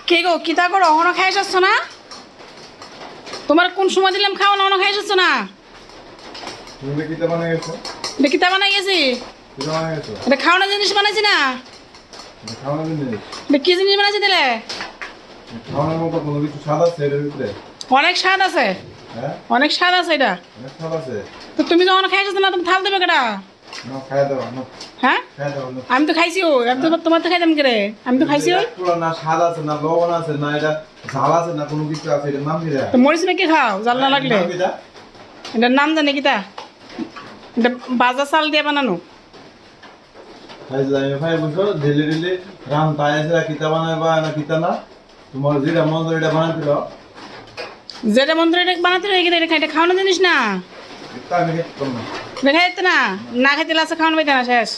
কে গো কিতা করো অহনো খাই আসছ না? তোমার কোন সময় দিলাম খাও না অহনো খাই আসছ না? তুমি কিতা বানাই গেছো? এটা কিতা বানাই গেছি? কিতা বানাই গেছো? এটা খাওয়ানোর জিনিস বানাইছি না? খাওয়ানোর জিনিস? এটা কি জিনিস বানাইছি দিলে? খাওয়ানোর মতো কোনো কিছু স্বাদ আছে এটার ভিতরে? অনেক স্বাদ আছে, হ্যাঁ, অনেক স্বাদ আছে এটা। অনেক স্বাদ আছে। তো তুমি যখন খাই আসছ না তুমি থাল দেবে কেটা? না খাইয়া দাও না, হ্যাঁ খাইয়া দাও না। আমি তো খাইছি ও, আমি তো তোমার তো খাইতাম কে রে? আমি তো খাইছি ওই। পুরো না স্বাদ আছে না লবণ আছে না এটা ঝাল আছে না কোনো কিছু আছে এটার নাম কি রে? তো মরিচ মেখে খাও জাল না লাগলে। নাম কিটা? এটার নাম জানে কিতা? এটা বাজার চাল দিয়ে বানানো। খাইছিলাম ভাই বুঝছো ডেলি ডেলি রাম তাই আছে কিতা বানাইবা না কিতা না তোমার যেটা মন করে এটা বানাইছিল যেটা মন্ত্র এটা বানাতে রয়ে গেলে এটা খাওয়ানো জিনিস না। এটা আমি খেতে পারবো না। এটা খাইতে না, না খাইতে লাসে খাওয়ানো পাইতে না শেষ।